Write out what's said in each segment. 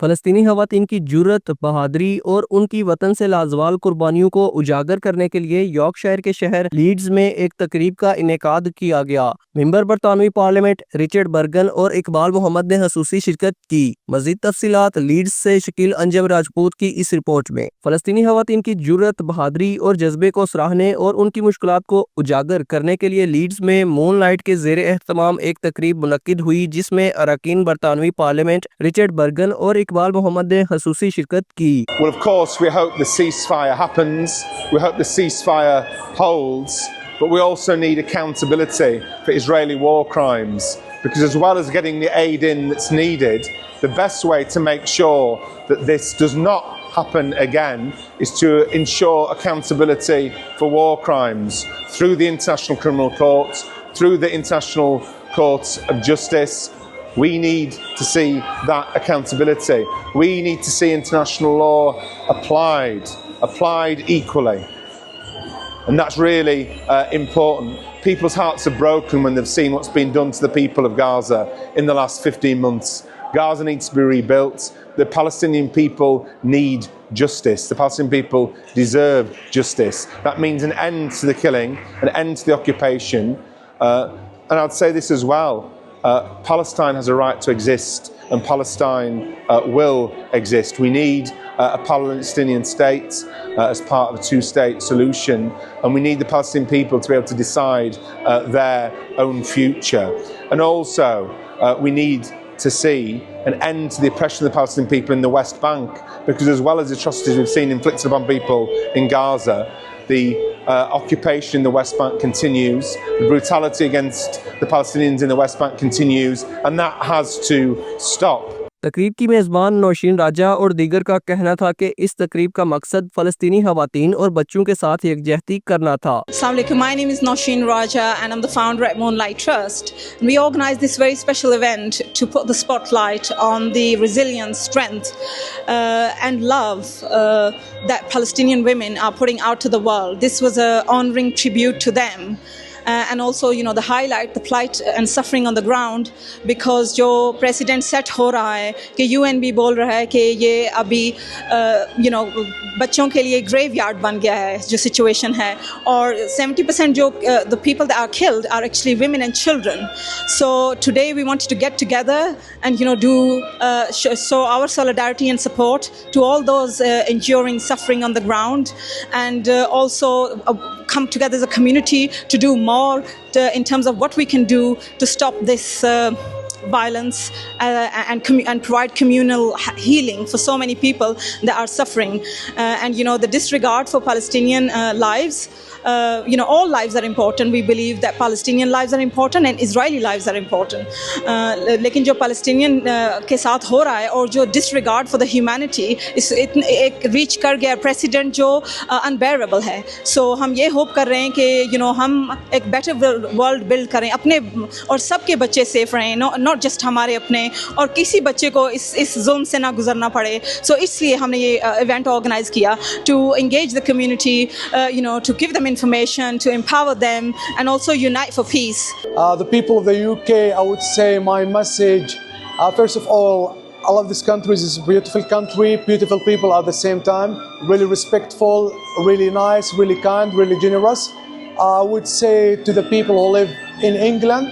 فلسطینی خواتین کی جرات، بہادری اور ان کی وطن سے لازوال قربانیوں کو اجاگر کرنے کے لیے یارکشائر کے شہر لیڈز میں ایک تقریب کا انعقاد کیا گیا۔ ممبر برطانوی پارلیمنٹ رچرڈ برگن اور اقبال محمد نے خصوصی شرکت کی۔ مزید تفصیلات لیڈز سے شکیل انجم راجپوت کی اس رپورٹ میں۔ فلسطینی خواتین کی جرات، بہادری اور جذبے کو سراہنے اور ان کی مشکلات کو اجاگر کرنے کے لیے لیڈز میں مون لائٹ کے زیر اہتمام ایک تقریب منعقد ہوئی، جس میں اراکین برطانوی پارلیمنٹ رچرڈ برگن اور اقبال محمد نے خصوصی شرکت کی۔ Well, of course, we hope the ceasefire happens. We hope the ceasefire holds. But we also need accountability for Israeli war crimes. Because as well as getting the aid in that's needed, the best way to make sure that this does not happen again is to ensure accountability for war crimes through the International Criminal Court, through the International Court of Justice. We need to see that accountability. We need to see international law applied equally. And that's really important. People's hearts are broken when they've seen what's been done to the people of Gaza in the last 15 months. Gaza needs to be rebuilt. The Palestinian people need justice. The Palestinian people deserve justice. That means an end to the killing, an end to the occupation. And I'd say this as well. Palestine has a right to exist, and Palestine will exist. We need a Palestinian state as part of a two-state solution, and we need the Palestinian people to be able to decide their own future. And also, we need to see an end to the oppression of the Palestinian people in the West Bank, because as well as the atrocities we've seen inflicted upon people in Gaza, the occupation in the West Bank continues, the brutality against the Palestinians in the West Bank continues, and that has to stop. تقریب کی میزبان نوشین راجہ اور دیگر کا کہنا تھا کہ اس تقریب کا مقصد فلسطینی خواتین اور بچوں کے ساتھ یکجہتی کرنا تھا۔ Assalamu alaikum. My name is Nosheen Raja and I'm the founder at Moonlight Trust. We organized this very special event to put the spotlight on the resilience, strength and love that Palestinian women are putting out to the world. This was an honoring tribute to them. And also, the highlight, the plight and suffering on the ground, because जो president set हो रहा है कि UN भी बोल रहा है कि ये अभी बच्चों के लिए graveyard बन गया है जो situation है, और 70% जो the people that are killed are actually women and children. So today we wanted to get together and do show our solidarity and support to all those enduring suffering on the ground, and also come together as a community to do more in terms of what we can do to stop this violence and provide communal healing for so many people that are suffering. And the disregard for Palestinian lives, all lives are important. We believe that Palestinian lives are important and Israeli lives are important. लेकिन जो Palestinian के साथ हो रहा है और जो disregard for the humanity एक reach कर गया precedent जो unbearable है. So हम ये hope कर रहे हैं कि हम एक better world build करें, अपने और सबके बच्चे safe रहें, not just हमारे अपने, और किसी बच्चे को इस zone से ना गुजरना पड़े. So इसलिए हमने ये event organize किया to engage the community, to give them information, to empower them, and also unite for peace. The people of the UK, I would say my message, first of all, I love this country. It's a beautiful country, beautiful people at the same time, really respectful, really nice, really kind, really generous. I would say to the people who live in England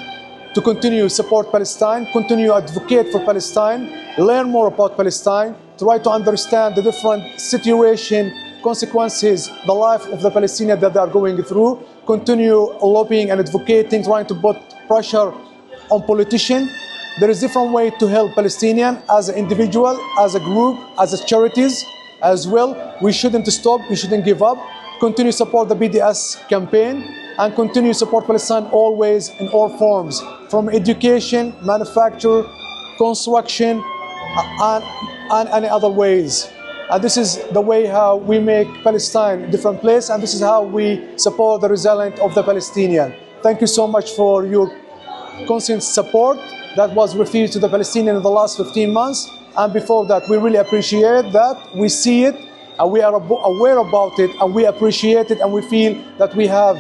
to continue support Palestine, continue advocate for Palestine, learn more about Palestine, try to understand the different situation, consequences, the life of the Palestinians that they are going through, continue lobbying and advocating, trying to put pressure on politicians. There is different way to help Palestinians as an individual, as a group, as a charities as well. We shouldn't stop, we shouldn't give up. Continue support the BDS campaign and continue support Palestine always in all forms, from education, manufacture, construction, and any other ways. And this is the way how we make Palestine a different place, and this is how we support the resilience of the Palestinian. Thank you so much for your constant support that was refused to the Palestinians in the last 15 months. And before that, we really appreciate that. We see it, and we are aware about it, and we appreciate it, and we feel that we have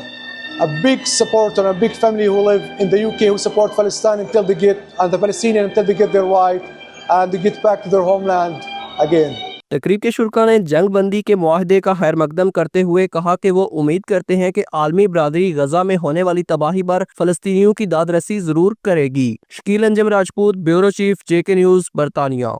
a big supporter, a big family who live in the UK who support Palestine until they get, and the Palestinians until they get their right and get back to their homeland again. तकरीब के शुरका ने जंग बंदी के मुआहदे का खैर मकदम करते हुए कहा कि वो उम्मीद करते हैं कि आलमी बरादरी गजा में होने वाली तबाही पर फलस्तीनियों की दाद रसी जरूर करेगी। Shakeel Anjum Rajput, bureau chief, JK news, बरतानिया।